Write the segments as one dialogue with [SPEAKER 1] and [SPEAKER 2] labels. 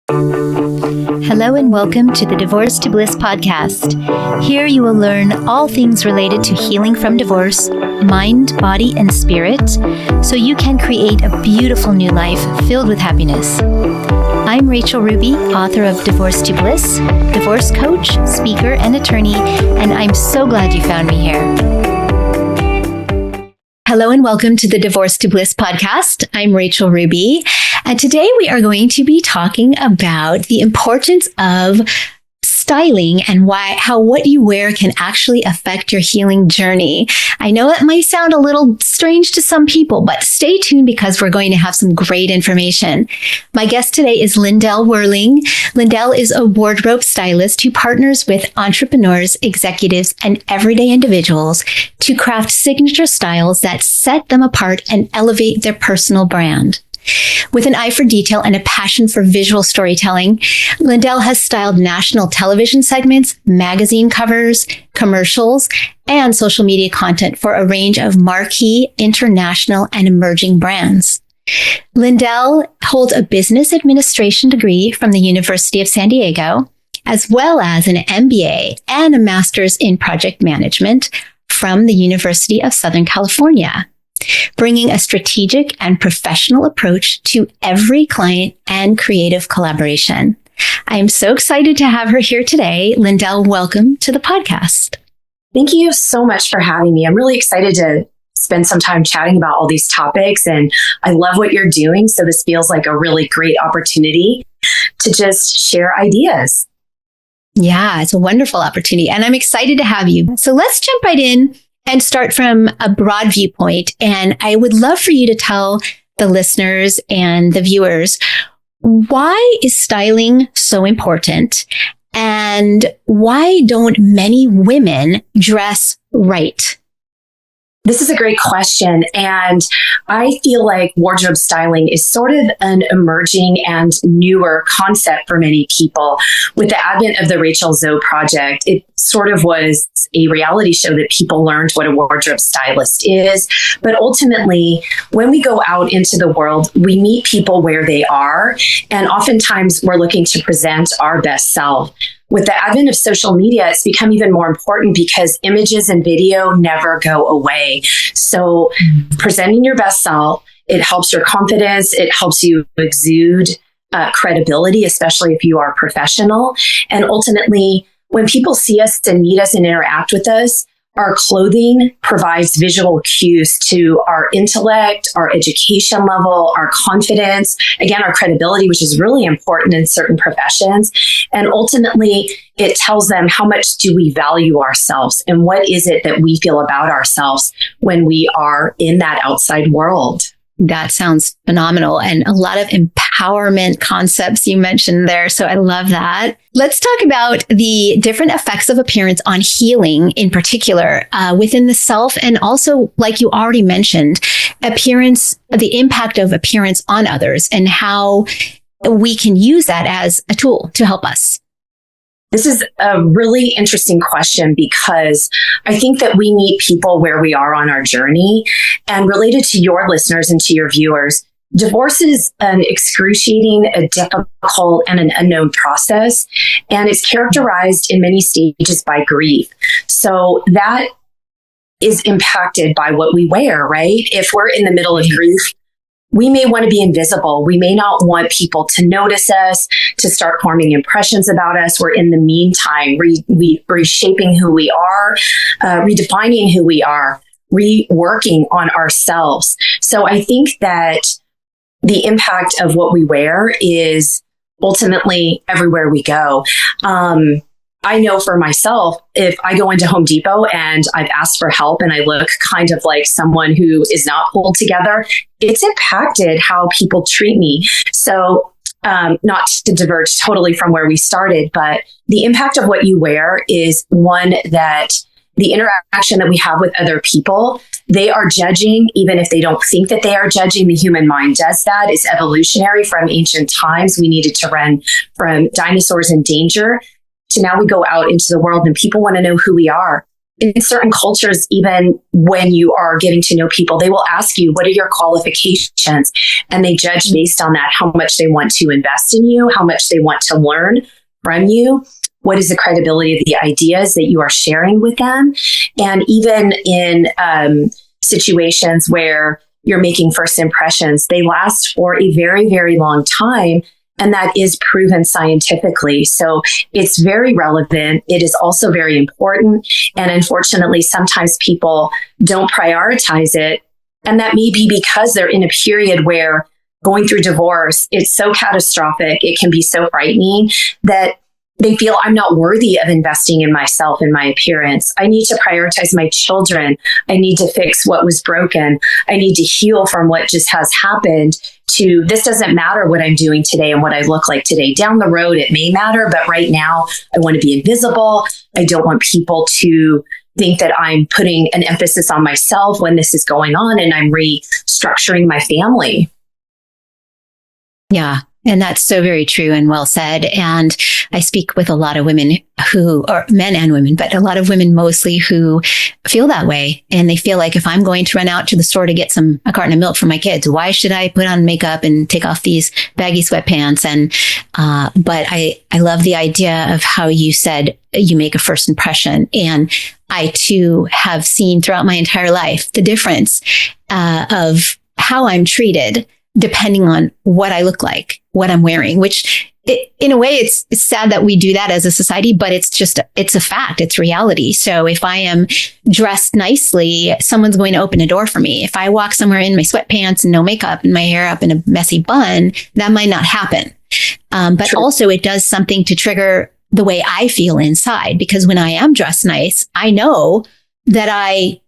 [SPEAKER 1] Hello and welcome to the Divorce to Bliss podcast. Here you will learn all things related to healing from divorce, mind, body, and spirit, so you can create a beautiful new life filled with happiness. I'm Rachel Ruby, author of Divorce to Bliss, divorce coach, speaker, and attorney, and I'm so glad you found me here. Hello and welcome to the Divorce to Bliss podcast. I'm Rachel Ruby, and today we are going to be talking about the importance of styling and how what you wear can actually affect your healing journey. I know it might sound a little strange to some people, but stay tuned because we're going to have some great information. My guest today is Lyndell Werling. Lyndell is a wardrobe stylist who partners with entrepreneurs, executives, and everyday individuals to craft signature styles that set them apart and elevate their personal brand. With an eye for detail and a passion for visual storytelling, Lyndell has styled national television segments, magazine covers, commercials, and social media content for a range of marquee, international, and emerging brands. Lyndell holds a business administration degree from the University of San Diego, as well as an MBA and a master's in project management from the University of Southern California, bringing a strategic and professional approach to every client and creative collaboration. I am so excited to have her here today. Lyndell, welcome to the podcast.
[SPEAKER 2] Thank you so much for having me. I'm really excited to spend some time chatting about all these topics, and I love what you're doing. So this feels like a really great opportunity to just share ideas.
[SPEAKER 1] Yeah, it's a wonderful opportunity, and I'm excited to have you. So let's jump right in and start from a broad viewpoint. And I would love for you to tell the listeners and the viewers, why is styling so important? And why don't many women dress right?
[SPEAKER 2] This is a great question. And I feel like wardrobe styling is sort of an emerging and newer concept for many people. With the advent of the Rachel Zoe project, it sort of was a reality show that people learned what a wardrobe stylist is. But ultimately, when we go out into the world, we meet people where they are. And oftentimes we're looking to present our best self. With the advent of social media, it's become even more important because images and video never go away. So presenting your best self, it helps your confidence. It helps you exude credibility, especially if you are professional. And ultimately, when people see us and meet us and interact with us, our clothing provides visual cues to our intellect, our education level, our confidence, again, our credibility, which is really important in certain professions. And ultimately, it tells them how much do we value ourselves and what is it that we feel about ourselves when we are in that outside world.
[SPEAKER 1] That sounds phenomenal, and a lot of empowerment concepts you mentioned there. So I love that. Let's talk about the different effects of appearance on healing in particular within the self, and also, like you already mentioned, appearance, the impact of appearance on others and how we can use that as a tool to help us.
[SPEAKER 2] This is a really interesting question because I think that we meet people where we are on our journey. And related to your listeners and to your viewers, divorce is an excruciating, a difficult, and an unknown process. And it's characterized in many stages by grief. So that is impacted by what we wear, right? If we're in the middle of grief, we may want to be invisible. We may not want people to notice us, to start forming impressions about us. We're in the meantime reshaping who we are, redefining who we are, reworking on ourselves. So I think that the impact of what we wear is ultimately everywhere we go. I know for myself, if I go into Home Depot and I've asked for help and I look kind of like someone who is not pulled together, it's impacted how people treat me. So not to diverge totally from where we started, but the impact of what you wear is one that the interaction that we have with other people, they are judging, even if they don't think that they are judging. The human mind does that. It's evolutionary from ancient times. We needed to run from dinosaurs in danger to now we go out into the world and people want to know who we are. in certain cultures, even when you are getting to know people, they will ask you, what are your qualifications? And they judge based on that, how much they want to invest in you, how much they want to learn from you. What is the credibility of the ideas that you are sharing with them? And even in situations where you're making first impressions, they last for a very, very long time. And that is proven scientifically. So it's very relevant. It is also very important. And unfortunately, sometimes people don't prioritize it. And that may be because they're in a period where going through divorce, it's so catastrophic. It can be so frightening that they feel I'm not worthy of investing in myself and my appearance. I need to prioritize my children. I need to fix what was broken. I need to heal from what just has happened. To this doesn't matter what I'm doing today and what I look like today. Down the road, it may matter, but right now I want to be invisible. I don't want people to think that I'm putting an emphasis on myself when this is going on and I'm restructuring my family.
[SPEAKER 1] Yeah. And that's so very true and well said. And I speak with a lot of women who, or men and women, but a lot of women mostly who feel that way. And they feel like if I'm going to run out to the store to get a carton of milk for my kids, why should I put on makeup and take off these baggy sweatpants? And, but I love the idea of how you said you make a first impression. And I too have seen throughout my entire life the difference, of how I'm treated depending on what I look like, what I'm wearing, which in a way, it's sad that we do that as a society, but it's a fact. It's reality. So if I am dressed nicely, someone's going to open a door for me. If I walk somewhere in my sweatpants and no makeup and my hair up in a messy bun, that might not happen. But True. Also it does something to trigger the way I feel inside, because when I am dressed nice, I know that I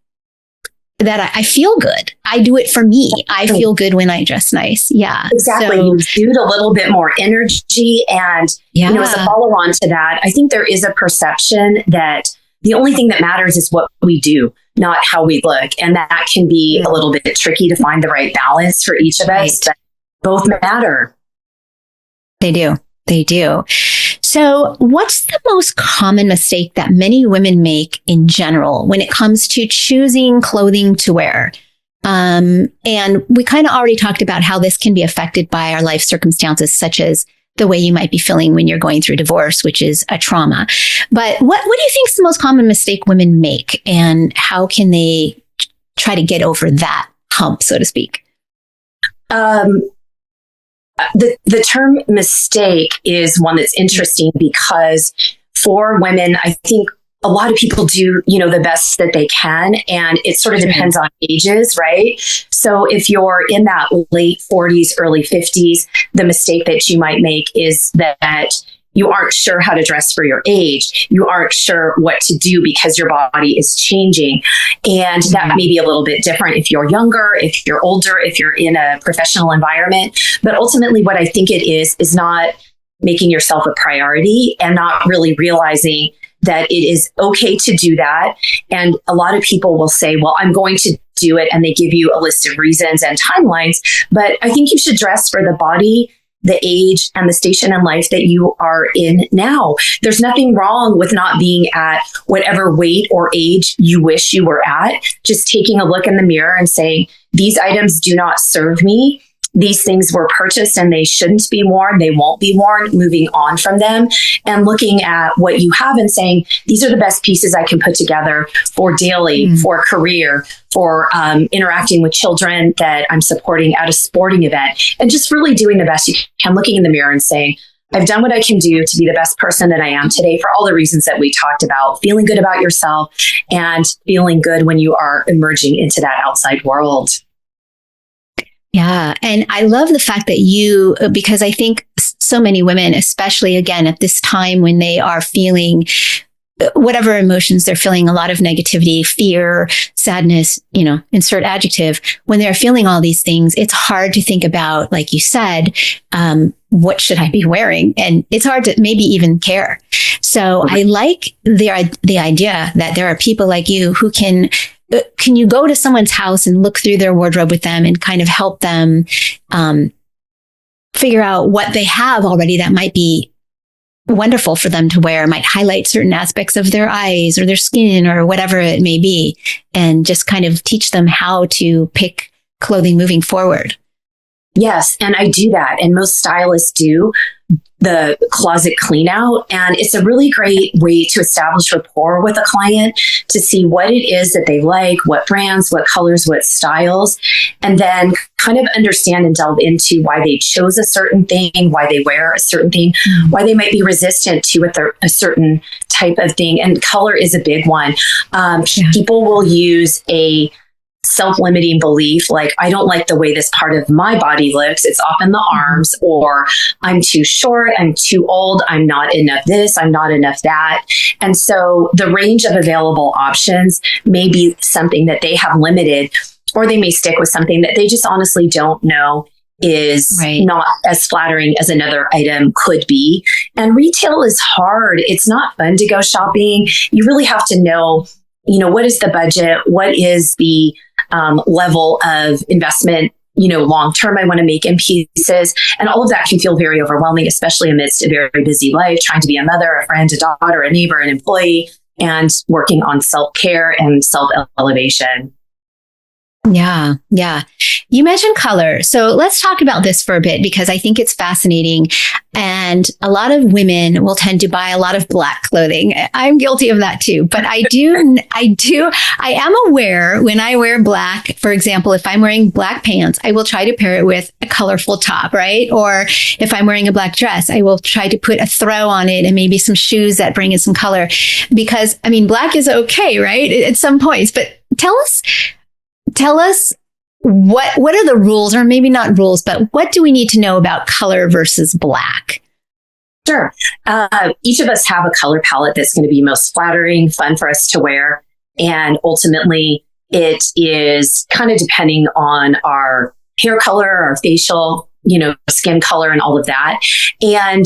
[SPEAKER 1] feel good. I do it for me. I feel good when I dress nice. Yeah.
[SPEAKER 2] Exactly. You exude a little bit more energy. And as a follow on to that, I think there is a perception that the only thing that matters is what we do, not how we look. And that can be a little bit tricky to find the right balance for each of us. But both matter.
[SPEAKER 1] They do. They do. So what's the most common mistake that many women make in general when it comes to choosing clothing to wear? And we kind of already talked about how this can be affected by our life circumstances, such as the way you might be feeling when you're going through divorce, which is a trauma. But what do you think is the most common mistake women make, and how can they try to get over that hump, so to speak?
[SPEAKER 2] The term mistake is one that's interesting because for women, I think a lot of people do, the best that they can. And it sort of depends on ages, right? So if you're in that late 40s, early 50s, the mistake that you might make is that you aren't sure how to dress for your age. You aren't sure what to do because your body is changing. And that may be a little bit different if you're younger, if you're older, if you're in a professional environment. But ultimately, what I think it is not making yourself a priority and not really realizing that it is okay to do that. And a lot of people will say, well, I'm going to do it. And they give you a list of reasons and timelines. But I think you should dress for the body, the age, and the station in life that you are in now. There's nothing wrong with not being at whatever weight or age you wish you were at. Just taking a look in the mirror and saying, these items do not serve me. These things were purchased and they shouldn't be worn. They won't be worn. Moving on from them and looking at what you have and saying, these are the best pieces I can put together for daily, for career, for interacting with children that I'm supporting at a sporting event, and just really doing the best you can, looking in the mirror and saying, I've done what I can do to be the best person that I am today for all the reasons that we talked about, feeling good about yourself and feeling good when you are emerging into that outside world.
[SPEAKER 1] Yeah. And I love the fact that because I think so many women, especially again at this time when they are feeling whatever emotions they're feeling, a lot of negativity, fear, sadness, insert adjective, when they're feeling all these things, it's hard to think about, like you said, what should I be wearing? And it's hard to maybe even care. So I like the idea that there are people like you who can you go to someone's house and look through their wardrobe with them and kind of help them figure out what they have already that might be wonderful for them to wear. It might highlight certain aspects of their eyes or their skin or whatever it may be, and just kind of teach them how to pick clothing moving forward.
[SPEAKER 2] Yes. And I do that. And most stylists do the closet clean out. And it's a really great way to establish rapport with a client, to see what it is that they like, what brands, what colors, what styles, and then kind of understand and delve into why they chose a certain thing, why they wear a certain thing, why they might be resistant to a certain type of thing. And color is a big one. People will use a self-limiting belief, like, I don't like the way this part of my body looks. It's often the arms, or I'm too short, I'm too old, I'm not enough this, I'm not enough that. And so the range of available options may be something that they have limited, or they may stick with something that they just honestly don't know is not as flattering as another item could be. And retail is hard. It's not fun to go shopping. You really have to know, what is the budget? What is the level of investment, long term I want to make in pieces. And all of that can feel very overwhelming, especially amidst a very busy life, trying to be a mother, a friend, a daughter, a neighbor, an employee, and working on self-care and self-elevation.
[SPEAKER 1] Yeah. Yeah. You mentioned color. So let's talk about this for a bit, because I think it's fascinating. And a lot of women will tend to buy a lot of black clothing. I'm guilty of that too. But I am aware when I wear black, for example, if I'm wearing black pants, I will try to pair it with a colorful top, right? Or if I'm wearing a black dress, I will try to put a throw on it and maybe some shoes that bring in some color. Because, black is okay, right? At some points. But tell us what are the rules, or maybe not rules, but what do we need to know about color versus black?
[SPEAKER 2] Sure. Each of us have a color palette that's going to be most flattering, fun for us to wear. And ultimately, it is kind of depending on our hair color, our facial, skin color, and all of that. And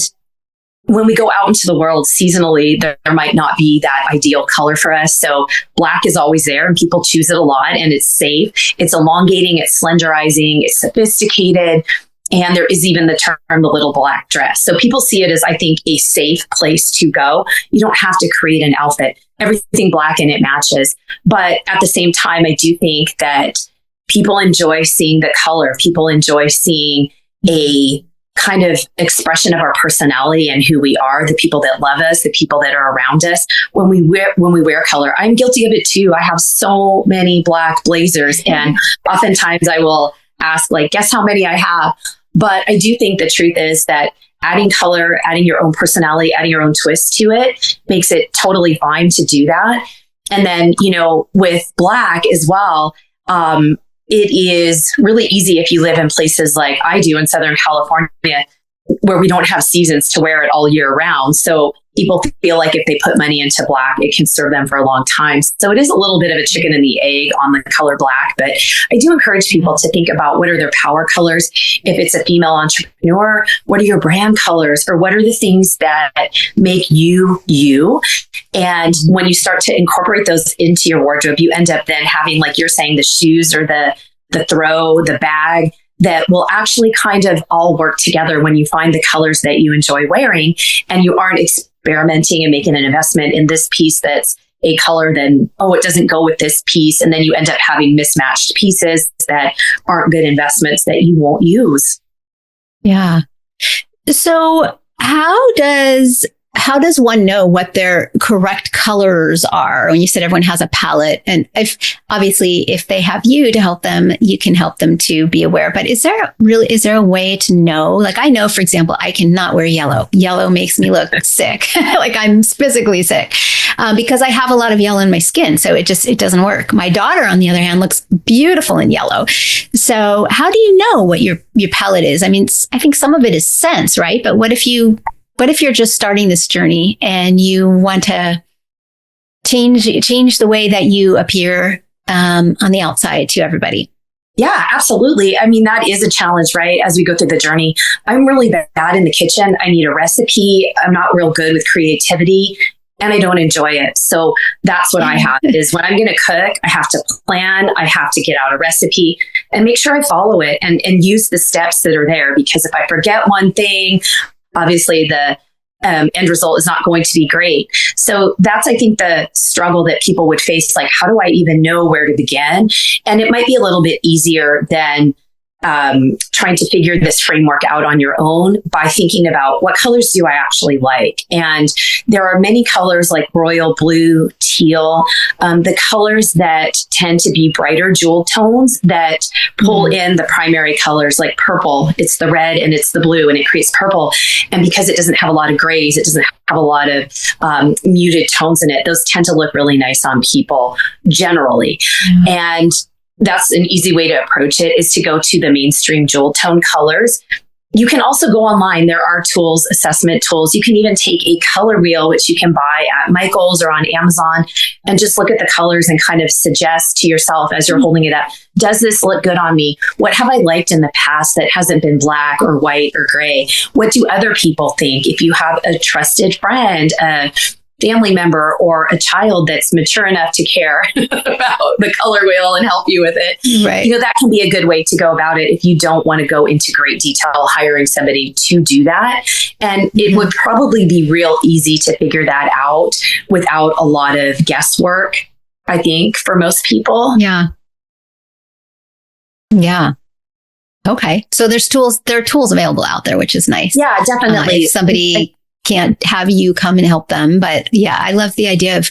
[SPEAKER 2] when we go out into the world seasonally, there might not be that ideal color for us. So black is always there, and people choose it a lot, and it's safe. It's elongating, it's slenderizing, it's sophisticated. And there is even the term, the little black dress. So people see it as, I think, a safe place to go. You don't have to create an outfit. Everything black and it matches. But at the same time, I do think that people enjoy seeing the color. People enjoy seeing a kind of expression of our personality and who we are, the people that love us, the people that are around us when we wear color. I'm guilty of it too. I have so many black blazers, and oftentimes I will ask, guess how many I have. But I do think the truth is that adding color, adding your own personality, adding your own twist to it makes it totally fine to do that. And then, with black as well, it is really easy if you live in places like I do in Southern California, where we don't have seasons to wear it all year round. So people feel like if they put money into black, it can serve them for a long time. So it is a little bit of a chicken and the egg on the color black. But I do encourage people to think about, what are their power colors? If it's a female entrepreneur, what are your brand colors? Or what are the things that make you, you? And when you start to incorporate those into your wardrobe, you end up then having, like you're saying, the shoes or the throw, the bag, that will actually kind of all work together when you find the colors that you enjoy wearing, and you aren't experimenting and making an investment in this piece that's a color, then, it doesn't go with this piece. And then you end up having mismatched pieces that aren't good investments that you won't use.
[SPEAKER 1] Yeah. So how does one know what their correct colors are? When you said everyone has a palette, and if they have you to help them, you can help them to be aware. But is there a way to know? Like, I know, for example, I cannot wear yellow. Yellow makes me look sick. Like, I'm physically sick because I have a lot of yellow in my skin. So it doesn't work. My daughter, on the other hand, looks beautiful in yellow. So how do you know what your palette is? I think some of it is sense, right? But what if you're just starting this journey and you want to change the way that you appear on the outside to everybody?
[SPEAKER 2] Yeah, absolutely. That is a challenge, right? As we go through the journey, I'm really bad in the kitchen. I need a recipe. I'm not real good with creativity, and I don't enjoy it. So that's what I have is, when I'm going to cook, I have to plan. I have to get out a recipe and make sure I follow it and use the steps that are there. Because if I forget one thing, obviously the end result is not going to be great. So that's, I think, the struggle that people would face. Like, how do I even know where to begin? And it might be a little bit easier than trying to figure this framework out on your own by thinking about what colors do I actually like. And there are many colors like royal blue, teal, the colors that tend to be brighter jewel tones that pull in the primary colors, like purple. It's the red and it's the blue and it creates purple. And because it doesn't have a lot of grays, it doesn't have a lot of muted tones in it. Those tend to look really nice on people generally. And that's an easy way to approach it, is to go to the mainstream jewel tone colors. You can also go online. There are tools, assessment tools. You can even take a color wheel, which you can buy at Michael's or on Amazon, and just look at the colors and kind of suggest to yourself as you're holding it up, does this look good on me? What have I liked in the past that hasn't been black or white or gray? What do other people think? If you have a trusted friend, a family member, or a child that's mature enough to care about the color wheel and help you with it.
[SPEAKER 1] Right.
[SPEAKER 2] You know, that can be a good way to go about it if you don't want to go into great detail, hiring somebody to do that. And it would probably be real easy to figure that out without a lot of guesswork, I think, for most people.
[SPEAKER 1] Yeah. Yeah. Okay. So there are tools available out there, which is nice.
[SPEAKER 2] Yeah, definitely.
[SPEAKER 1] If somebody can't have you come and help them. But yeah, I love the idea of,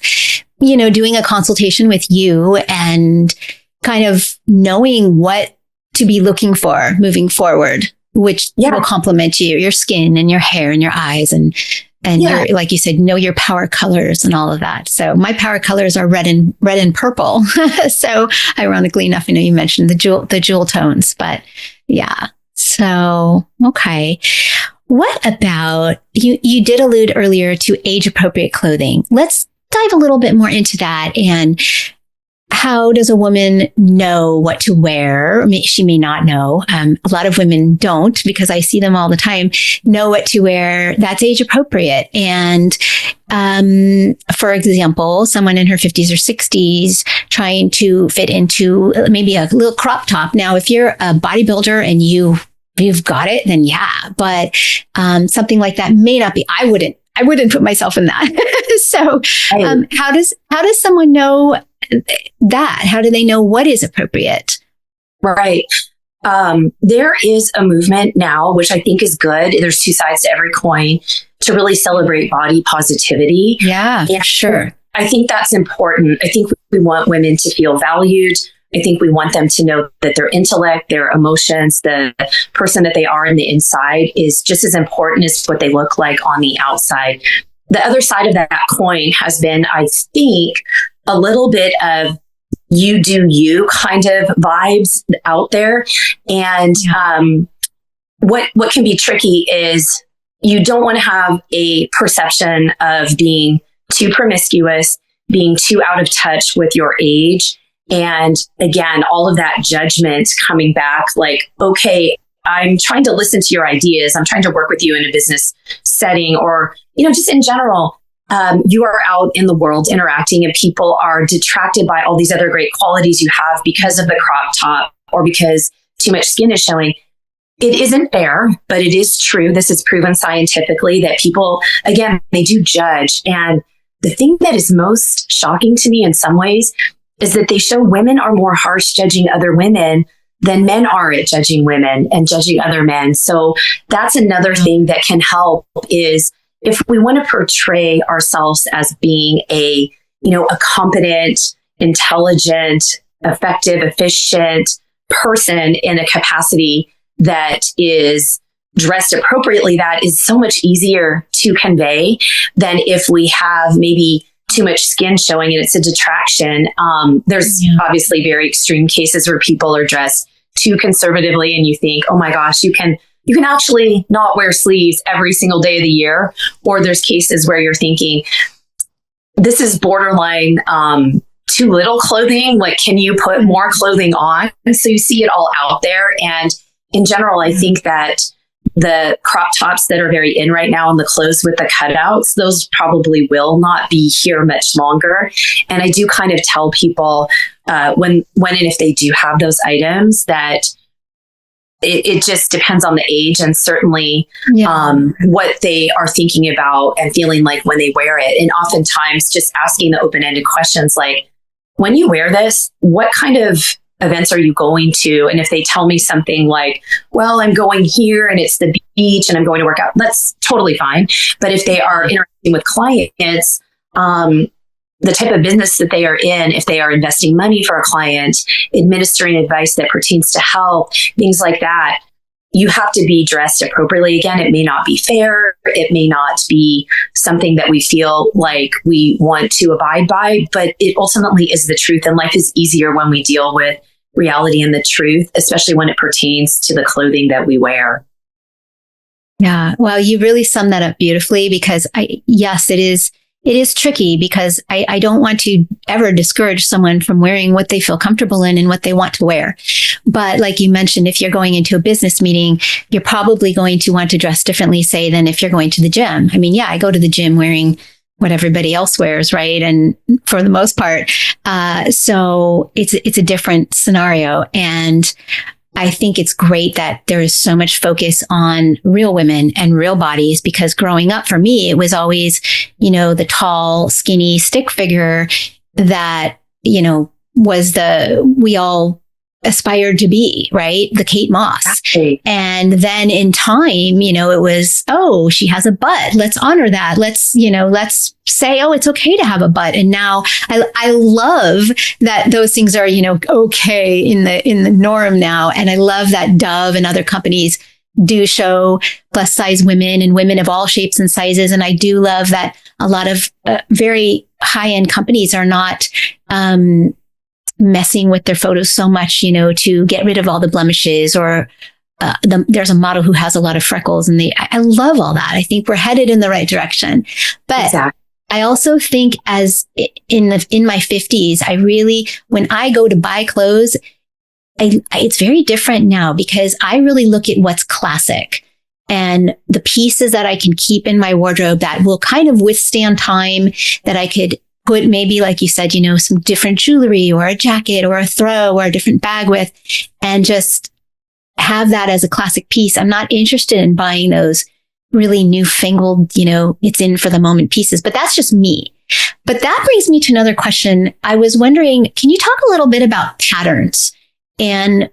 [SPEAKER 1] doing a consultation with you and kind of knowing what to be looking for moving forward, which will complement your skin and your hair and your eyes and your, like you said, know your power colors and all of that. So my power colors are red and purple. So ironically enough, I know you mentioned the jewel tones, but yeah. So, okay. What about, you did allude earlier to age appropriate clothing. Let's dive a little bit more into that. And how does a woman know what to wear? She may not know. A lot of women don't, because I see them all the time, know what to wear that's age appropriate. And for example, someone in her 50s or 60s trying to fit into maybe a little crop top. Now, if you're a bodybuilder and you've got it, then yeah. But something like that may not be. I wouldn't put myself in that. So how does someone know that? How do they know what is appropriate?
[SPEAKER 2] Right. There is a movement now, which I think is good. There's two sides to every coin, to really celebrate body positivity.
[SPEAKER 1] Yeah, and sure.
[SPEAKER 2] I think that's important. I think we want women to feel valued. I think we want them to know that their intellect, their emotions, the person that they are in the inside is just as important as what they look like on the outside. The other side of that coin has been, I think, a little bit of you do you kind of vibes out there. And what can be tricky is you don't want to have a perception of being too promiscuous, being too out of touch with your age. And again, all of that judgment coming back like, okay, I'm trying to listen to your ideas. I'm trying to work with you in a business setting, or, just in general, you are out in the world interacting and people are detracted by all these other great qualities you have because of the crop top or because too much skin is showing. It isn't fair, but it is true. This is proven scientifically that people, again, they do judge. And the thing that is most shocking to me in some ways is that they show women are more harsh judging other women than men are at judging women and judging other men. So that's another thing that can help is if we want to portray ourselves as being a competent, intelligent, effective, efficient person in a capacity that is dressed appropriately, that is so much easier to convey than if we have maybe too much skin showing and it's a detraction. There's obviously very extreme cases where people are dressed too conservatively and you think, oh my gosh, you can actually not wear sleeves every single day of the year. Or there's cases where you're thinking, this is borderline too little clothing. Like, can you put more clothing on? And so you see it all out there. And in general, I think that the crop tops that are very in right now and the clothes with the cutouts, those probably will not be here much longer. And I do kind of tell people when and if they do have those items that it just depends on the age and certainly
[SPEAKER 1] Yeah.
[SPEAKER 2] what they are thinking about and feeling like when they wear it. And oftentimes just asking the open-ended questions like, when you wear this, what kind of events are you going to? And if they tell me something like, well, I'm going here and it's the beach and I'm going to work out, that's totally fine. But if they are interacting with clients, the type of business that they are in, if they are investing money for a client, administering advice that pertains to health, things like that, you have to be dressed appropriately. Again, it may not be fair. It may not be something that we feel like we want to abide by, but it ultimately is the truth. And life is easier when we deal with reality and the truth, especially when it pertains to the clothing that we wear.
[SPEAKER 1] Yeah. Well, you really summed that up beautifully because yes, it is tricky because I don't want to ever discourage someone from wearing what they feel comfortable in and what they want to wear. But like you mentioned, if you're going into a business meeting, you're probably going to want to dress differently, say, than if you're going to the gym. I mean, yeah, I go to the gym wearing what everybody else wears, right? And for the most part, so it's a different scenario. And I think it's great that there is so much focus on real women and real bodies because growing up for me, it was always, the tall, skinny stick figure that, we all aspired to be, right? The Kate Moss.
[SPEAKER 2] Exactly.
[SPEAKER 1] And then in time, it was, oh, she has a butt. Let's honor that. Let's say, oh, it's okay to have a butt. And now I love that those things are, okay in the norm now. And I love that Dove and other companies do show plus size women and women of all shapes and sizes. And I do love that a lot of very high end companies are not, messing with their photos so much, to get rid of all the blemishes or there's a model who has a lot of freckles and I love all that. I think we're headed in the right direction. But exactly. I also think as in my 50s, I really, when I go to buy clothes, it's very different now because I really look at what's classic and the pieces that I can keep in my wardrobe that will kind of withstand time, that I could put maybe, like you said, some different jewelry or a jacket or a throw or a different bag with, and just have that as a classic piece. I'm not interested in buying those really newfangled, it's in for the moment pieces, but that's just me. But that brings me to another question. I was wondering, can you talk a little bit about patterns? And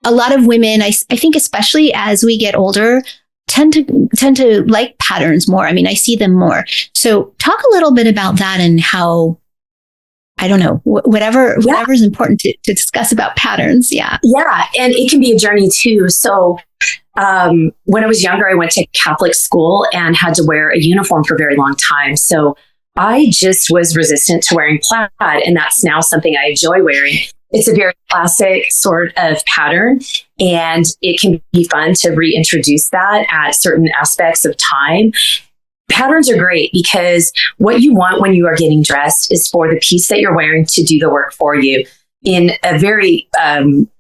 [SPEAKER 1] a lot of women, I think, especially as we get older, tend to like patterns more. I mean, I see them more. So talk a little bit about that and how, I don't know, whatever is important to discuss about patterns. Yeah.
[SPEAKER 2] Yeah. And it can be a journey too. So when I was younger, I went to Catholic school and had to wear a uniform for a very long time. So I just was resistant to wearing plaid. And that's now something I enjoy wearing. It's a very classic sort of pattern, and it can be fun to reintroduce that at certain aspects of time. Patterns are great because what you want when you are getting dressed is for the piece that you're wearing to do the work for you. In a very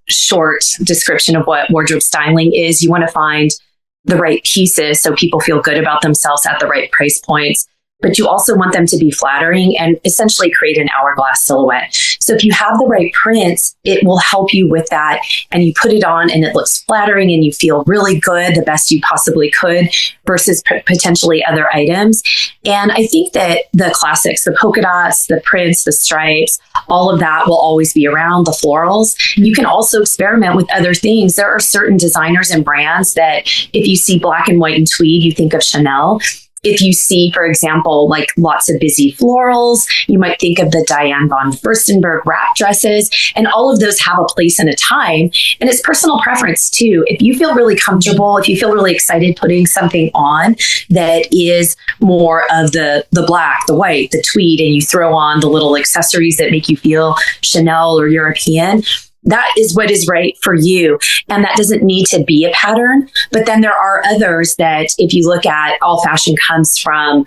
[SPEAKER 2] short description of what wardrobe styling is, you want to find the right pieces so people feel good about themselves at the right price points. But you also want them to be flattering and essentially create an hourglass silhouette. So if you have the right prints, it will help you with that. And you put it on and it looks flattering and you feel really good, the best you possibly could, versus potentially other items. And I think that the classics, the polka dots, the prints, the stripes, all of that will always be around, the florals. You can also experiment with other things. There are certain designers and brands that if you see black and white and tweed, you think of Chanel. If you see, for example, like lots of busy florals, you might think of the Diane von Furstenberg wrap dresses, and all of those have a place and a time. And it's personal preference too. If you feel really comfortable, if you feel really excited putting something on that is more of the black, the white, the tweed, and you throw on the little accessories that make you feel Chanel or European, that is what is right for you. And that doesn't need to be a pattern. But then there are others that if you look at, all fashion comes from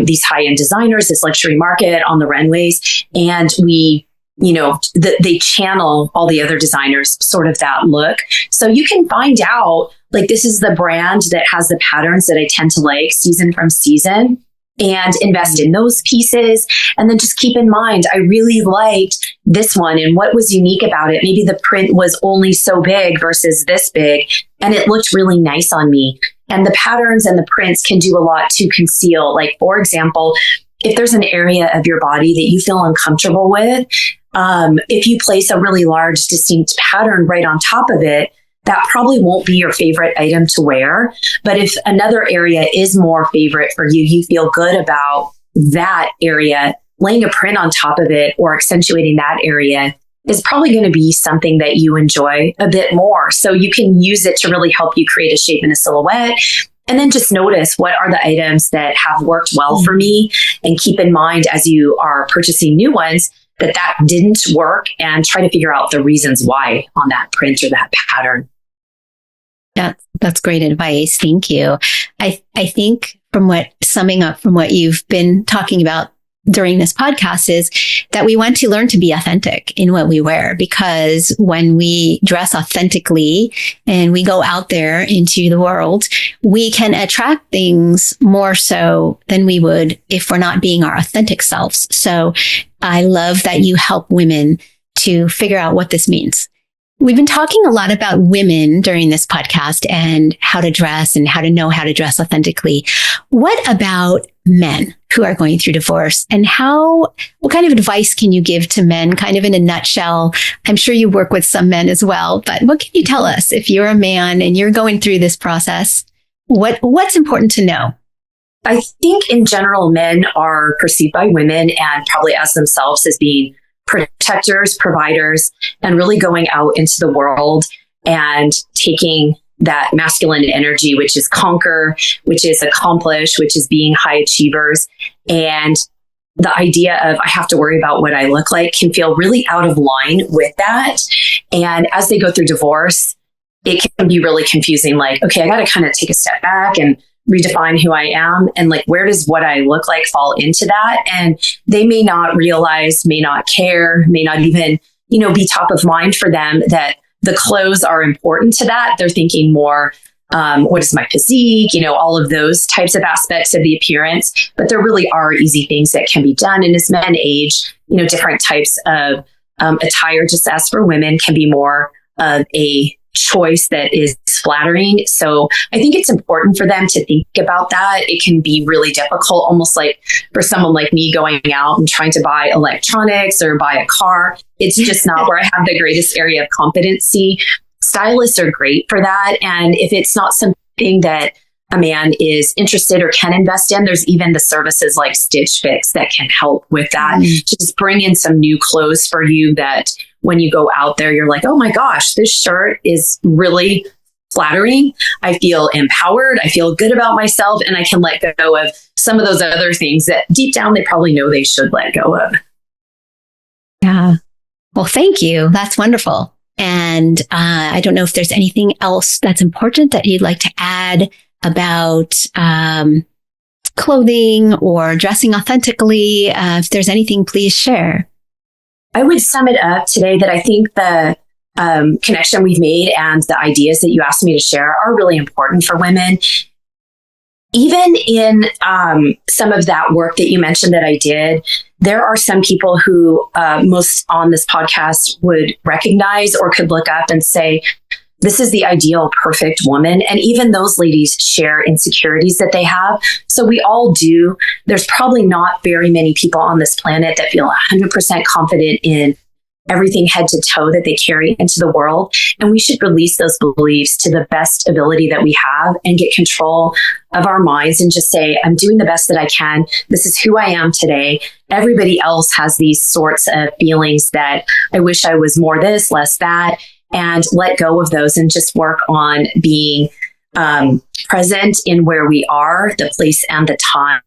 [SPEAKER 2] these high-end designers, this luxury market on the runways. And they channel all the other designers sort of that look. So you can find out, like, this is the brand that has the patterns that I tend to like season from season. and invest in those pieces. And then just keep in mind, I really liked this one and what was unique about it. Maybe the print was only so big versus this big, and it looked really nice on me. And the patterns and the prints can do a lot to conceal. Like, for example, if there's an area of your body that you feel uncomfortable with, if you place a really large, distinct pattern right on top of it, that probably won't be your favorite item to wear. But if another area is more favorite for you, you feel good about that area, laying a print on top of it or accentuating that area is probably going to be something that you enjoy a bit more. So you can use it to really help you create a shape and a silhouette. And then just notice, what are the items that have worked well for me? And keep in mind, as you are purchasing new ones, that didn't work, and try to figure out the reasons why on that print or that pattern.
[SPEAKER 1] That's great advice. Thank you. I think summing up from what you've been talking about during this podcast is that we want to learn to be authentic in what we wear, because when we dress authentically and we go out there into the world, we can attract things more so than we would if we're not being our authentic selves. So I love that you help women to figure out what this means. We've been talking a lot about women during this podcast and how to dress and how to know how to dress authentically. What about men who are going through divorce, and what kind of advice can you give to men, kind of in a nutshell? I'm sure you work with some men as well, but what can you tell us if you're a man and you're going through this process? What's important to know?
[SPEAKER 2] I think in general, men are perceived by women and probably as themselves as being protectors, providers, and really going out into the world and taking that masculine energy, which is conquer, which is accomplish, which is being high achievers. And the idea of I have to worry about what I look like can feel really out of line with that. And as they go through divorce, it can be really confusing. Like, okay, I got to kind of take a step back and redefine who I am. And like, where does what I look like fall into that? And they may not realize, may not care, may not even, be top of mind for them that the clothes are important to that. They're thinking more, what is my physique? All of those types of aspects of the appearance. But there really are easy things that can be done. And as men age, different types of attire, just as for women, can be more of a choice that is flattering. So I think it's important for them to think about that. It can be really difficult, almost like for someone like me going out and trying to buy electronics or buy a car. It's just not where I have the greatest area of competency. Stylists are great for that. And if it's not something that a man is interested or can invest in, there's even the services like Stitch Fix that can help with that. Just bring in some new clothes for you that when you go out there, you're like, oh my gosh, this shirt is really flattering. I feel empowered. I feel good about myself, and I can let go of some of those other things that deep down they probably know they should let go of.
[SPEAKER 1] Yeah. Well, thank you. That's wonderful. And I don't know if there's anything else that's important that you'd like to add about clothing or dressing authentically. If there's anything, please share.
[SPEAKER 2] I would sum it up today that I think the connection we've made and the ideas that you asked me to share are really important for women. Even in some of that work that you mentioned that I did, there are some people who most on this podcast would recognize or could look up and say, this is the ideal perfect woman. And even those ladies share insecurities that they have. So we all do. There's probably not very many people on this planet that feel 100% confident in everything head to toe that they carry into the world. And we should release those beliefs to the best ability that we have and get control of our minds and just say, I'm doing the best that I can. This is who I am today. Everybody else has these sorts of feelings that I wish I was more this, less that. And let go of those and just work on being present in where we are, the place and the time,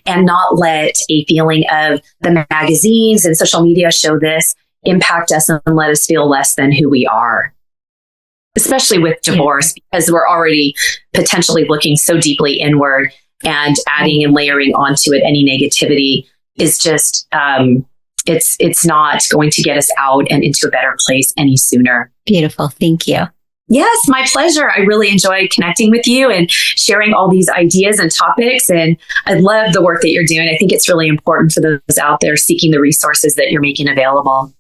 [SPEAKER 2] and not let a feeling of the magazines and social media show this impact us and let us feel less than who we are, especially with divorce, because we're already potentially looking so deeply inward, and adding and layering onto it any negativity is just it's not going to get us out and into a better place any sooner.
[SPEAKER 1] Beautiful. Thank you.
[SPEAKER 2] Yes, my pleasure. I really enjoyed connecting with you and sharing all these ideas and topics. And I love the work that you're doing. I think it's really important for those out there seeking the resources that you're making available.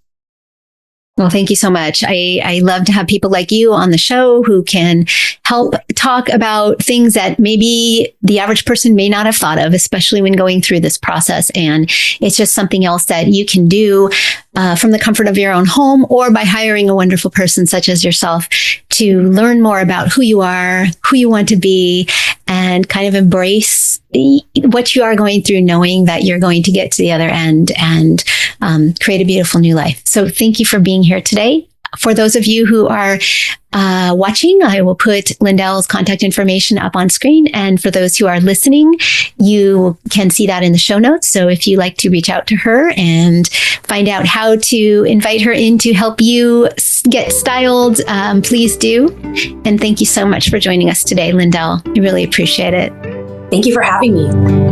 [SPEAKER 1] Well, thank you so much. I love to have people like you on the show who can help talk about things that maybe the average person may not have thought of, especially when going through this process. And it's just something else that you can do from the comfort of your own home, or by hiring a wonderful person such as yourself to learn more about who you are, who you want to be, and kind of embrace what you are going through, knowing that you're going to get to the other end and create a beautiful new life. So thank you for being here today. For those of you who are watching, I will put Lyndell's contact information up on screen. And for those who are listening, you can see that in the show notes. So if you like to reach out to her and find out how to invite her in to help you get styled, please do. And thank you so much for joining us today, Lyndell. I really appreciate it.
[SPEAKER 2] Thank you for having me.